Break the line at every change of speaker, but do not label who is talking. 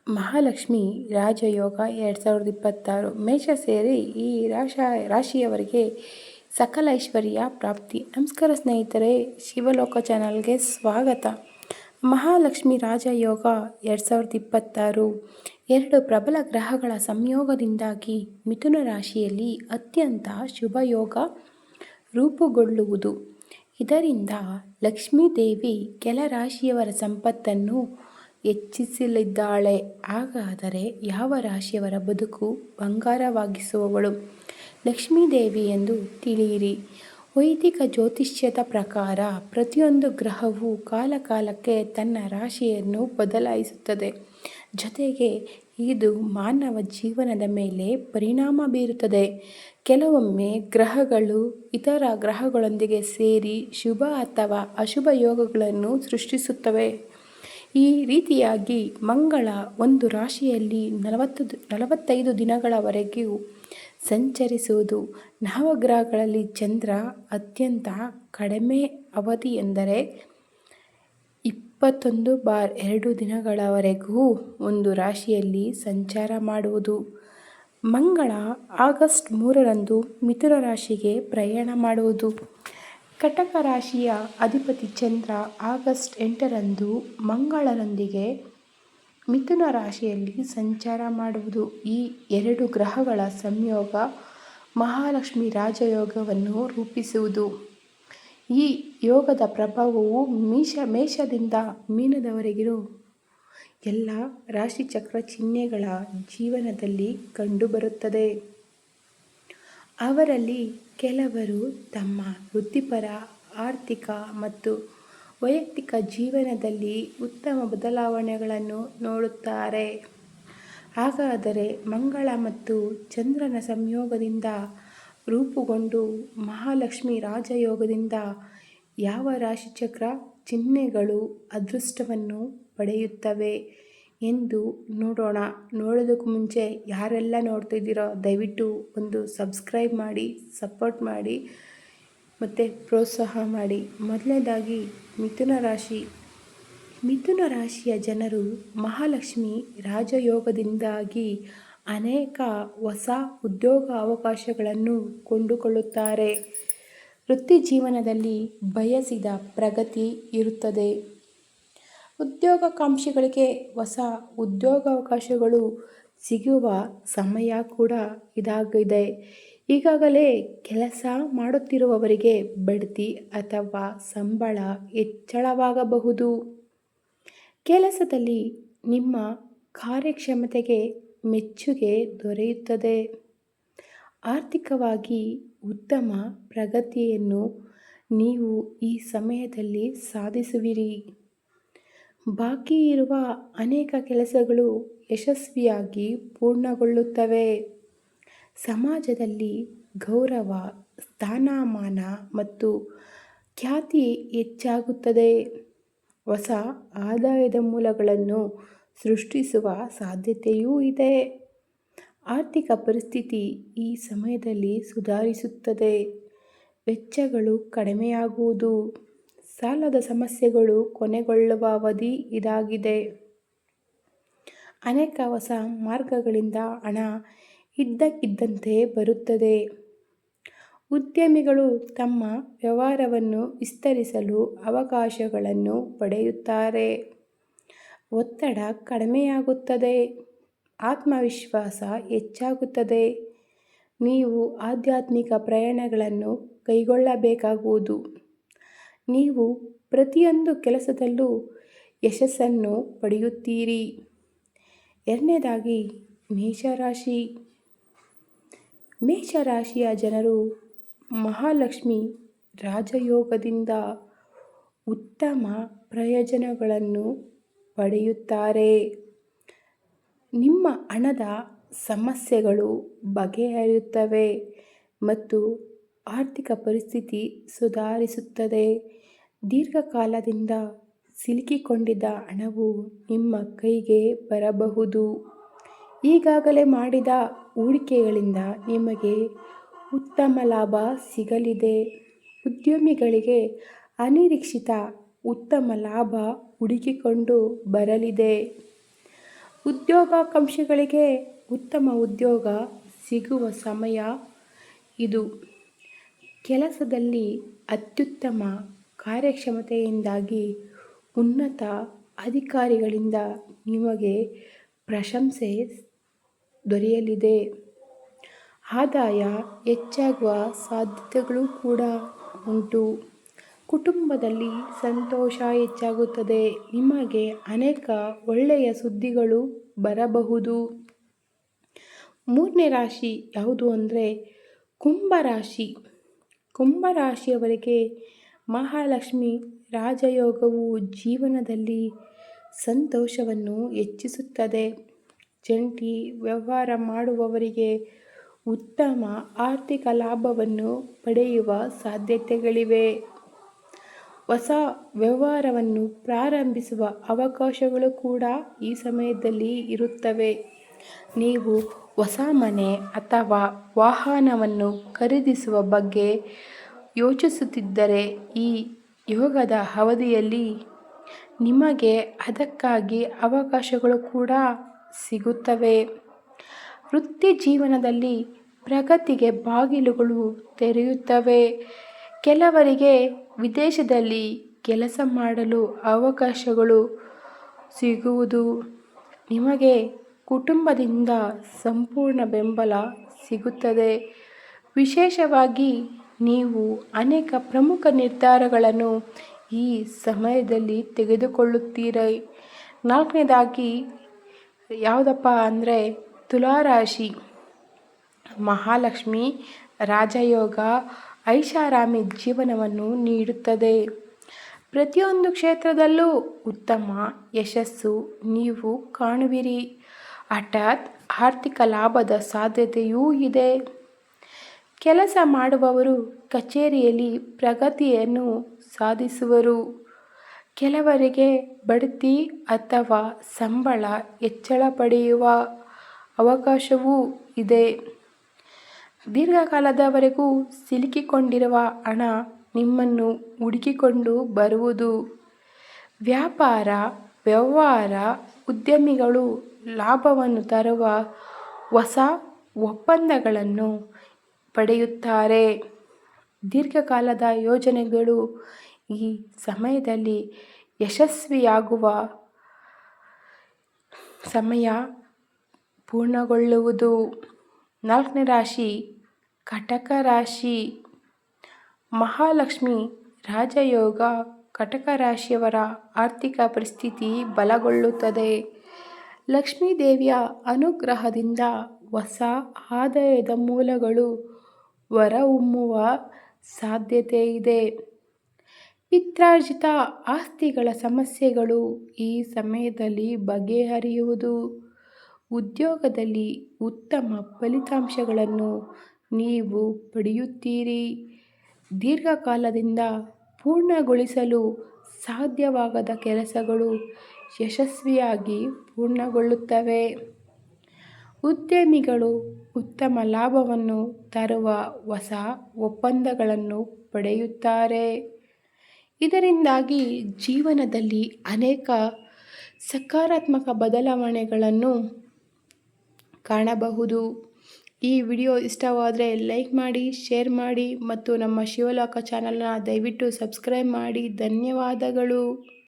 ಮಹಾಲಕ್ಷ್ಮಿ ರಾಜಯೋಗ 2026 ಮೇಷ ಸೇರಿ ಈ ರಾಶಿಯವರಿಗೆ ಸಕಲ ಐಶ್ವರ್ಯ ಪ್ರಾಪ್ತಿ. ನಮಸ್ಕಾರ ಸ್ನೇಹಿತರೆ, ಶಿವಲೋಕ ಚಾನಲ್ಗೆ ಸ್ವಾಗತ. ಮಹಾಲಕ್ಷ್ಮಿ ರಾಜಯೋಗ 2026 ಎರಡು ಪ್ರಬಲ ಗ್ರಹಗಳ ಸಂಯೋಗದಿಂದಾಗಿ ಮಿಥುನ ರಾಶಿಯಲ್ಲಿ ಅತ್ಯಂತ ಶುಭಯೋಗ ರೂಪುಗೊಳ್ಳುವುದು. ಇದರಿಂದ ಲಕ್ಷ್ಮೀದೇವಿ ಕೆಲ ರಾಶಿಯವರ ಸಂಪತ್ತನ್ನು ಹೆಚ್ಚಿಸಲಿದ್ದಾಳೆ. ಹಾಗಾದರೆ ಯಾವ ರಾಶಿಯವರ ಬದುಕು ಬಂಗಾರವಾಗಿಸುವವಳು ಲಕ್ಷ್ಮೀದೇವಿ ಎಂದು ತಿಳಿಯಿರಿ. ವೈದಿಕ ಜ್ಯೋತಿಷ್ಯದ ಪ್ರಕಾರ ಪ್ರತಿಯೊಂದು ಗ್ರಹವು ಕಾಲಕಾಲಕ್ಕೆ ತನ್ನ ರಾಶಿಯನ್ನು ಬದಲಾಯಿಸುತ್ತದೆ. ಜೊತೆಗೆ ಇದು ಮಾನವ ಜೀವನದ ಮೇಲೆ ಪರಿಣಾಮ ಬೀರುತ್ತದೆ. ಕೆಲವೊಮ್ಮೆ ಗ್ರಹಗಳು ಇತರ ಗ್ರಹಗಳೊಂದಿಗೆ ಸೇರಿ ಶುಭ ಅಥವಾ ಅಶುಭ ಯೋಗಗಳನ್ನು ಸೃಷ್ಟಿಸುತ್ತವೆ. ಈ ರೀತಿಯಾಗಿ ಮಂಗಳ ಒಂದು ರಾಶಿಯಲ್ಲಿ 45 ದಿನಗಳವರೆಗೂ ಸಂಚರಿಸುವುದು. ನವಗ್ರಹಗಳಲ್ಲಿ ಚಂದ್ರ ಅತ್ಯಂತ ಕಡಿಮೆ ಅವಧಿ ಎಂದರೆ 21/2 ದಿನಗಳವರೆಗೂ ಒಂದು ರಾಶಿಯಲ್ಲಿ ಸಂಚಾರ ಮಾಡುವುದು. ಮಂಗಳ ಆಗಸ್ಟ್ 3ರಂದು ಮಿಥುನ ರಾಶಿಗೆ ಪ್ರಯಾಣ ಮಾಡುವುದು. ಕಟಕ ರಾಶಿಯ ಅಧಿಪತಿ ಚಂದ್ರ ಆಗಸ್ಟ್ 8ರಂದು ಮಂಗಳರೊಂದಿಗೆ ಮಿಥುನ ರಾಶಿಯಲ್ಲಿ ಸಂಚಾರ ಮಾಡುವುದು. ಈ ಎರಡು ಗ್ರಹಗಳ ಸಂಯೋಗ ಮಹಾಲಕ್ಷ್ಮಿ ರಾಜಯೋಗವನ್ನು ರೂಪಿಸುವುದು. ಈ ಯೋಗದ ಪ್ರಭಾವವು ಮೇಷದಿಂದ ಮೀನದವರೆಗಿನ ಎಲ್ಲ ರಾಶಿಚಕ್ರ ಚಿಹ್ನೆಗಳ ಜೀವನದಲ್ಲಿ ಕಂಡುಬರುತ್ತದೆ. ಅವರಲ್ಲಿ ಕೆಲವರು ತಮ್ಮ ವೃತ್ತಿಪರ, ಆರ್ಥಿಕ ಮತ್ತು ವೈಯಕ್ತಿಕ ಜೀವನದಲ್ಲಿ ಉತ್ತಮ ಬದಲಾವಣೆಗಳನ್ನು ನೋಡುತ್ತಾರೆ. ಹಾಗಾದರೆ ಮಂಗಳ ಮತ್ತು ಚಂದ್ರನ ಸಂಯೋಗದಿಂದ ರೂಪುಗೊಂಡು ಮಹಾಲಕ್ಷ್ಮಿ ರಾಜಯೋಗದಿಂದ ಯಾವ ರಾಶಿಚಕ್ರ ಚಿಹ್ನೆಗಳು ಅದೃಷ್ಟವನ್ನು ಪಡೆಯುತ್ತವೆ ಎಂದು ನೋಡೋಣ. ನೋಡೋದಕ್ಕೂ ಮುಂಚೆ ಯಾರೆಲ್ಲ ನೋಡ್ತಿದ್ದೀರೋ ದಯವಿಟ್ಟು ಒಂದು ಸಬ್ಸ್ಕ್ರೈಬ್ ಮಾಡಿ, ಸಪೋರ್ಟ್ ಮಾಡಿ ಮತ್ತು ಪ್ರೋತ್ಸಾಹ ಮಾಡಿ. ಮೊದಲನೇದಾಗಿ ಮಿಥುನ ರಾಶಿ. ಮಿಥುನ ರಾಶಿಯ ಜನರು ಮಹಾಲಕ್ಷ್ಮಿ ರಾಜಯೋಗದಿಂದಾಗಿ ಅನೇಕ ಹೊಸ ಉದ್ಯೋಗ ಅವಕಾಶಗಳನ್ನು ಕೊಂಡುಕೊಳ್ಳುತ್ತಾರೆ. ವೃತ್ತಿ ಜೀವನದಲ್ಲಿ ಬಯಸಿದ ಪ್ರಗತಿ ಇರುತ್ತದೆ. ಉದ್ಯೋಗಾಕಾಂಕ್ಷಿಗಳಿಗೆ ಹೊಸ ಉದ್ಯೋಗಾವಕಾಶಗಳು ಸಿಗುವ ಸಮಯ ಕೂಡ ಇದಾಗಿದೆ. ಈಗಾಗಲೇ ಕೆಲಸ ಮಾಡುತ್ತಿರುವವರಿಗೆ ಬಡ್ತಿ ಅಥವಾ ಸಂಬಳ ಹೆಚ್ಚಳವಾಗಬಹುದು. ಕೆಲಸದಲ್ಲಿ ನಿಮ್ಮ ಕಾರ್ಯಕ್ಷಮತೆಗೆ ಮೆಚ್ಚುಗೆ ದೊರೆಯುತ್ತದೆ. ಆರ್ಥಿಕವಾಗಿ ಉತ್ತಮ ಪ್ರಗತಿಯನ್ನು ನೀವು ಈ ಸಮಯದಲ್ಲಿ ಸಾಧಿಸುವಿರಿ. ಬಾಕಿ ಇರುವ ಅನೇಕ ಕೆಲಸಗಳು ಯಶಸ್ವಿಯಾಗಿ ಪೂರ್ಣಗೊಳ್ಳುತ್ತವೆ. ಸಮಾಜದಲ್ಲಿ ಗೌರವ, ಸ್ಥಾನಮಾನ ಮತ್ತು ಖ್ಯಾತಿ ಹೆಚ್ಚಾಗುತ್ತದೆ. ಹೊಸ ಆದಾಯದ ಮೂಲಗಳನ್ನು ಸೃಷ್ಟಿಸುವ ಸಾಧ್ಯತೆಯೂ ಇದೆ. ಆರ್ಥಿಕ ಪರಿಸ್ಥಿತಿ ಈ ಸಮಯದಲ್ಲಿ ಸುಧಾರಿಸುತ್ತದೆ. ವೆಚ್ಚಗಳು ಕಡಿಮೆಯಾಗುವುದು. ಸಾಲದ ಸಮಸ್ಯೆಗಳು ಕೊನೆಗೊಳ್ಳುವ ಅವಧಿ ಇದಾಗಿದೆ. ಅನೇಕ ಹೊಸ ಮಾರ್ಗಗಳಿಂದ ಹಣ ಇದ್ದಕ್ಕಿದ್ದಂತೆ ಬರುತ್ತದೆ. ಉದ್ಯಮಿಗಳು ತಮ್ಮ ವ್ಯವಹಾರವನ್ನು ವಿಸ್ತರಿಸಲು ಅವಕಾಶಗಳನ್ನು ಪಡೆಯುತ್ತಾರೆ. ಒತ್ತಡ ಕಡಿಮೆಯಾಗುತ್ತದೆ. ಆತ್ಮವಿಶ್ವಾಸ ಹೆಚ್ಚಾಗುತ್ತದೆ. ನೀವು ಆಧ್ಯಾತ್ಮಿಕ ಪ್ರಯಾಣಗಳನ್ನು ಕೈಗೊಳ್ಳಬೇಕಾಗುವುದು. ನೀವು ಪ್ರತಿಯೊಂದು ಕೆಲಸದಲ್ಲೂ ಯಶಸ್ಸನ್ನು ಪಡೆಯುತ್ತೀರಿ. ಎರಡನೇದಾಗಿ ಮೇಷರಾಶಿ. ಮೇಷರಾಶಿಯ ಜನರು ಮಹಾಲಕ್ಷ್ಮಿ ರಾಜಯೋಗದಿಂದ ಉತ್ತಮ ಪ್ರಯೋಜನಗಳನ್ನು ಪಡೆಯುತ್ತಾರೆ. ನಿಮ್ಮ ಹಣದ ಸಮಸ್ಯೆಗಳು ಬಗೆಹರಿಯುತ್ತವೆ ಮತ್ತು ಆರ್ಥಿಕ ಪರಿಸ್ಥಿತಿ ಸುಧಾರಿಸುತ್ತದೆ. ದೀರ್ಘಕಾಲದಿಂದ ಸಿಲುಕಿಕೊಂಡಿದ್ದ ಹಣವು ನಿಮ್ಮ ಕೈಗೆ ಬರಬಹುದು. ಈಗಾಗಲೇ ಮಾಡಿದ ಹೂಡಿಕೆಗಳಿಂದ ನಿಮಗೆ ಉತ್ತಮ ಲಾಭ ಸಿಗಲಿದೆ. ಉದ್ಯಮಿಗಳಿಗೆ ಅನಿರೀಕ್ಷಿತ ಉತ್ತಮ ಲಾಭ ಹುಡುಕಿಕೊಂಡು ಬರಲಿದೆ. ಉದ್ಯೋಗಾಕಾಂಕ್ಷಿಗಳಿಗೆ ಉತ್ತಮ ಉದ್ಯೋಗ ಸಿಗುವ ಸಮಯ ಇದು. ಕೆಲಸದಲ್ಲಿ ಅತ್ಯುತ್ತಮ ಕಾರ್ಯಕ್ಷಮತೆಯಿಂದಾಗಿ ಉನ್ನತ ಅಧಿಕಾರಿಗಳಿಂದ ನಿಮಗೆ ಪ್ರಶಂಸೆ ದೊರೆಯಲಿದೆ. ಆದಾಯ ಹೆಚ್ಚಾಗುವ ಸಾಧ್ಯತೆಗಳು ಕೂಡ ಉಂಟು. ಕುಟುಂಬದಲ್ಲಿ ಸಂತೋಷ ಹೆಚ್ಚಾಗುತ್ತದೆ. ನಿಮಗೆ ಅನೇಕ ಒಳ್ಳೆಯ ಸುದ್ದಿಗಳು ಬರಬಹುದು. ಮೂರನೇ ರಾಶಿ ಯಾವುದು ಅಂದರೆ ಕುಂಭರಾಶಿ. ಕುಂಭರಾಶಿಯವರಿಗೆ ಮಹಾಲಕ್ಷ್ಮಿ ರಾಜಯೋಗವು ಜೀವನದಲ್ಲಿ ಸಂತೋಷವನ್ನು ಹೆಚ್ಚಿಸುತ್ತದೆ. ಜಂಟಿ ವ್ಯವಹಾರ ಮಾಡುವವರಿಗೆ ಉತ್ತಮ ಆರ್ಥಿಕ ಲಾಭವನ್ನು ಪಡೆಯುವ ಸಾಧ್ಯತೆಗಳಿವೆ. ಹೊಸ ವ್ಯವಹಾರವನ್ನು ಪ್ರಾರಂಭಿಸುವ ಅವಕಾಶಗಳು ಕೂಡ ಈ ಸಮಯದಲ್ಲಿ ಇರುತ್ತವೆ. ನೀವು ಹೊಸ ಮನೆ ಅಥವಾ ವಾಹನವನ್ನು ಖರೀದಿಸುವ ಬಗ್ಗೆ ಯೋಚಿಸುತ್ತಿದ್ದರೆ ಈ ಯೋಗದ ಅವಧಿಯಲ್ಲಿ ನಿಮಗೆ ಅದಕ್ಕಾಗಿ ಅವಕಾಶಗಳು ಕೂಡ ಸಿಗುತ್ತವೆ. ವೃತ್ತಿ ಜೀವನದಲ್ಲಿ ಪ್ರಗತಿಗೆ ಬಾಗಿಲುಗಳು ತೆರೆಯುತ್ತವೆ. ಕೆಲವರಿಗೆ ವಿದೇಶದಲ್ಲಿ ಕೆಲಸ ಮಾಡಲು ಅವಕಾಶಗಳು ಸಿಗುವುದು. ನಿಮಗೆ ಕುಟುಂಬದಿಂದ ಸಂಪೂರ್ಣ ಬೆಂಬಲ ಸಿಗುತ್ತದೆ. ವಿಶೇಷವಾಗಿ ನೀವು ಅನೇಕ ಪ್ರಮುಖ ನಿರ್ಧಾರಗಳನ್ನು ಈ ಸಮಯದಲ್ಲಿ ತೆಗೆದುಕೊಳ್ಳುತ್ತೀರಿ. ನಾಲ್ಕನೇದಾಗಿ ಯಾವುದಪ್ಪ ಅಂದರೆ ತುಲಾರಾಶಿ. ಮಹಾಲಕ್ಷ್ಮಿ ರಾಜಯೋಗ ಐಷಾರಾಮಿ ಜೀವನವನ್ನು ನೀಡುತ್ತದೆ. ಪ್ರತಿಯೊಂದು ಕ್ಷೇತ್ರದಲ್ಲೂ ಉತ್ತಮ ಯಶಸ್ಸು ನೀವು ಕಾಣುವಿರಿ. ಹಠಾತ್ ಆರ್ಥಿಕ ಲಾಭದ ಸಾಧ್ಯತೆಯೂ ಇದೆ. ಕೆಲಸ ಮಾಡುವವರು ಕಚೇರಿಯಲ್ಲಿ ಪ್ರಗತಿಯನ್ನು ಸಾಧಿಸುವರು. ಕೆಲವರಿಗೆ ಬಡ್ತಿ ಅಥವಾ ಸಂಬಳ ಹೆಚ್ಚಳ ಪಡೆಯುವ ಅವಕಾಶವೂ ಇದೆ. ದೀರ್ಘಕಾಲದವರೆಗೂ ಸಿಲುಕಿಕೊಂಡಿರುವ ಹಣ ನಿಮ್ಮನ್ನು ಹುಡುಕಿಕೊಂಡು ಬರುವುದು. ವ್ಯಾಪಾರ ವ್ಯವಹಾರ ಉದ್ಯಮಿಗಳು ಲಾಭವನ್ನು ತರುವ ಹೊಸ ಒಪ್ಪಂದಗಳನ್ನು ಪಡೆಯುತ್ತಾರೆ. ದೀರ್ಘಕಾಲದ ಯೋಜನೆಗಳು ಈ ಸಮಯದಲ್ಲಿ ಯಶಸ್ವಿಯಾಗುವ ಸಮಯ ಪೂರ್ಣಗೊಳ್ಳುವುದು. ನಾಲ್ಕನೇ ರಾಶಿ ಕಟಕ ರಾಶಿ. ಮಹಾಲಕ್ಷ್ಮಿ ರಾಜಯೋಗ ಕಟಕ ರಾಶಿಯವರ ಆರ್ಥಿಕ ಪರಿಸ್ಥಿತಿ ಬಲಗೊಳ್ಳುತ್ತದೆ. ಲಕ್ಷ್ಮೀದೇವಿಯ ಅನುಗ್ರಹದಿಂದ ಹೊಸ ಆದಾಯದ ಮೂಲಗಳು ಹೊರಹೊಮ್ಮುವ ಸಾಧ್ಯತೆ ಇದೆ. ಪಿತ್ರಾರ್ಜಿತ ಆಸ್ತಿಗಳ ಸಮಸ್ಯೆಗಳು ಈ ಸಮಯದಲ್ಲಿ ಬಗೆಹರಿಯುವುದು. ಉದ್ಯೋಗದಲ್ಲಿ ಉತ್ತಮ ಫಲಿತಾಂಶಗಳನ್ನು ನೀವು ಪಡೆಯುತ್ತೀರಿ. ದೀರ್ಘಕಾಲದಿಂದ ಪೂರ್ಣಗೊಳಿಸಲು ಸಾಧ್ಯವಾಗದ ಕೆಲಸಗಳು ಯಶಸ್ವಿಯಾಗಿ ಪೂರ್ಣಗೊಳ್ಳುತ್ತವೆ. ಉದ್ಯಮಿಗಳು ಉತ್ತಮ ಲಾಭವನ್ನು ತರುವ ಹೊಸ ಒಪ್ಪಂದಗಳನ್ನು ಪಡೆಯುತ್ತಾರೆ. ಇದರಿಂದಾಗಿ ಜೀವನದಲ್ಲಿ ಅನೇಕ ಸಕಾರಾತ್ಮಕ ಬದಲಾವಣೆಗಳನ್ನು ಕಾಣಬಹುದು. ಈ ವಿಡಿಯೋ ಇಷ್ಟವಾದರೆ ಲೈಕ್ ಮಾಡಿ, ಶೇರ್ ಮಾಡಿ ಮತ್ತು ನಮ್ಮ ಶಿವಲೋಕ ಚಾನಲ್ನ ದಯವಿಟ್ಟು ಸಬ್ಸ್ಕ್ರೈಬ್ ಮಾಡಿ. ಧನ್ಯವಾದಗಳು.